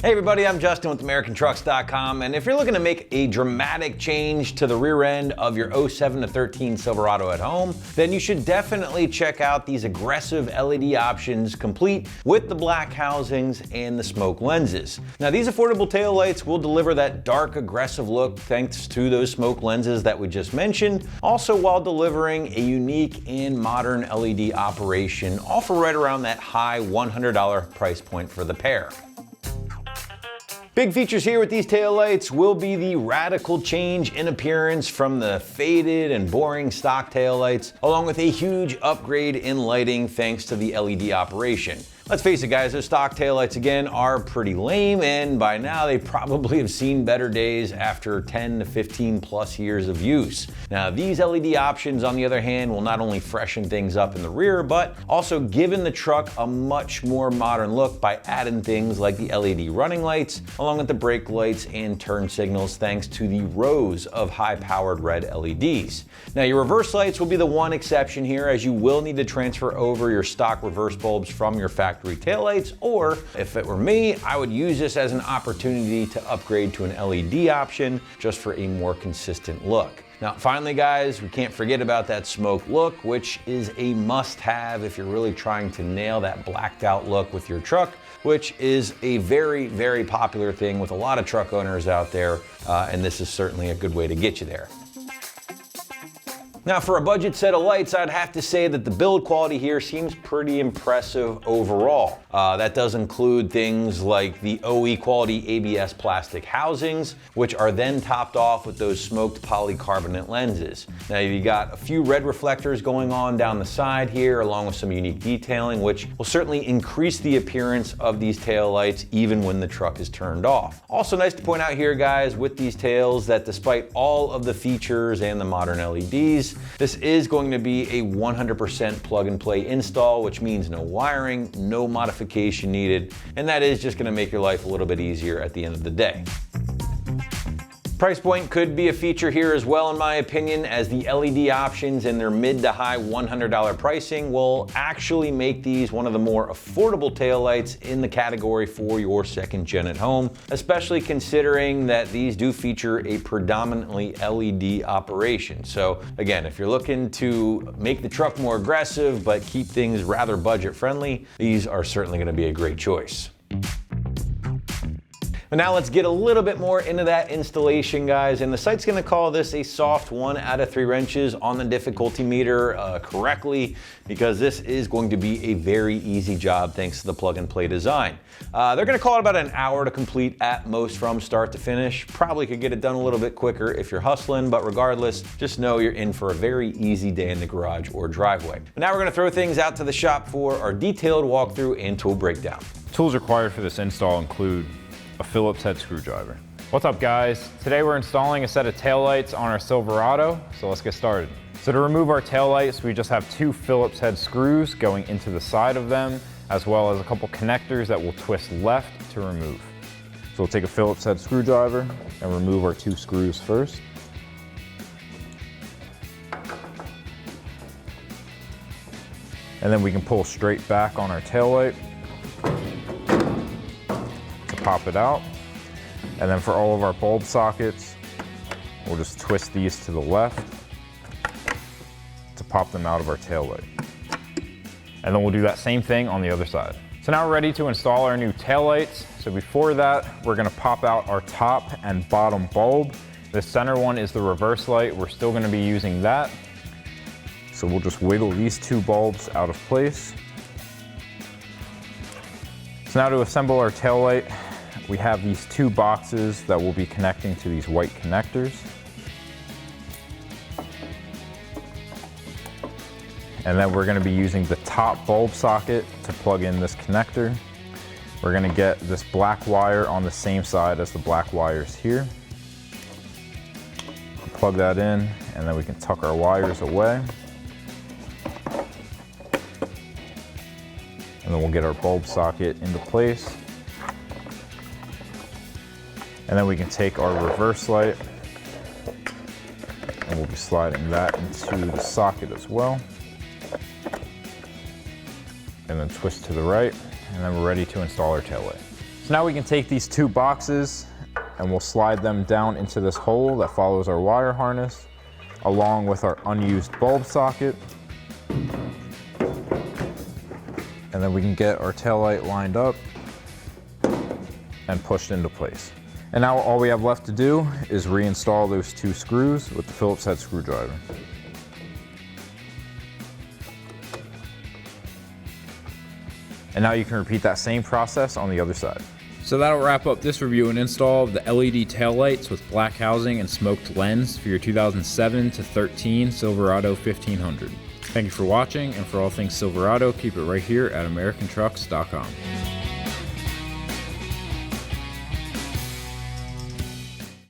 Hey everybody, I'm Justin with AmericanTrucks.com, and if you're looking to make a dramatic change to the rear end of your 07 to 13 Silverado at home, then you should definitely check out these aggressive LED options complete with the black housings and the smoke lenses. Now these affordable taillights will deliver that dark aggressive look thanks to those smoke lenses that we just mentioned, also while delivering a unique and modern LED operation, all for right around that high $100 price point for the pair. Big features here with these taillights will be the radical change in appearance from the faded and boring stock taillights, along with a huge upgrade in lighting thanks to the LED operation. Let's face it guys, those stock taillights again are pretty lame, and by now they probably have seen better days after 10 to 15 plus years of use. Now these LED options on the other hand will not only freshen things up in the rear, but also giving the truck a much more modern look by adding things like the LED running lights, along with the brake lights and turn signals thanks to the rows of high-powered red LEDs. Now your reverse lights will be the one exception here, as you will need to transfer over your stock reverse bulbs from your factory taillights, or if it were me, I would use this as an opportunity to upgrade to an LED option just for a more consistent look. Now finally guys, we can't forget about that smoke look, which is a must-have if you're really trying to nail that blacked out look with your truck, which is a very, very popular thing with a lot of truck owners out there, and this is certainly a good way to get you there. Now for a budget set of lights, I'd have to say that the build quality here seems pretty impressive overall. That does include things like the OE quality ABS plastic housings, which are then topped off with those smoked polycarbonate lenses. Now you got a few red reflectors going on down the side here, along with some unique detailing, which will certainly increase the appearance of these tail lights even when the truck is turned off. Also nice to point out here guys, with these tails, that despite all of the features and the modern LEDs, this is going to be a 100% plug and play install, which means no wiring, no modification needed, and that is just going to make your life a little bit easier at the end of the day. Price point could be a feature here as well in my opinion, as the LED options in their mid to high $100 pricing will actually make these one of the more affordable taillights in the category for your second gen at home, especially considering that these do feature a predominantly LED operation. So again, if you're looking to make the truck more aggressive but keep things rather budget friendly, these are certainly going to be a great choice. But now let's get a little bit more into that installation, guys, and the site's gonna call this a soft 1 out of 3 wrenches on the difficulty meter correctly, because this is going to be a very easy job thanks to the plug and play design. They're gonna call it about an hour to complete at most from start to finish. Probably could get it done a little bit quicker if you're hustling, but regardless, just know you're in for a very easy day in the garage or driveway. But now we're gonna throw things out to the shop for our detailed walkthrough and tool breakdown. Tools required for this install include a Phillips head screwdriver. What's up guys? Today we're installing a set of taillights on our Silverado, so let's get started. So to remove our taillights, we just have 2 Phillips head screws going into the side of them, as well as a couple connectors that we'll twist left to remove. So we'll take a Phillips head screwdriver and remove our 2 screws first. And then we can pull straight back on our taillight to pop it out. And then for all of our bulb sockets, we'll just twist these to the left to pop them out of our taillight. And then we'll do that same thing on the other side. So now we're ready to install our new taillights. So before that, we're gonna pop out our top and bottom bulb. The center one is the reverse light. We're still gonna be using that. So we'll just wiggle these 2 bulbs out of place. So now to assemble our taillight, we have these 2 boxes that will be connecting to these white connectors. And then we're going to be using the top bulb socket to plug in this connector. We're going to get this black wire on the same side as the black wires here. Plug that in, and then we can tuck our wires away. And then we'll get our bulb socket into place. And then we can take our reverse light and we'll be sliding that into the socket as well. And then twist to the right, and then we're ready to install our taillight. So now we can take these 2 boxes and we'll slide them down into this hole that follows our wire harness, along with our unused bulb socket. And then we can get our taillight lined up and pushed into place. And now all we have left to do is reinstall those 2 screws with the Phillips head screwdriver. And now you can repeat that same process on the other side. So that'll wrap up this review and install of the LED taillights with black housing and smoked lens for your 2007 to 13 Silverado 1500. Thank you for watching, and for all things Silverado, keep it right here at AmericanTrucks.com.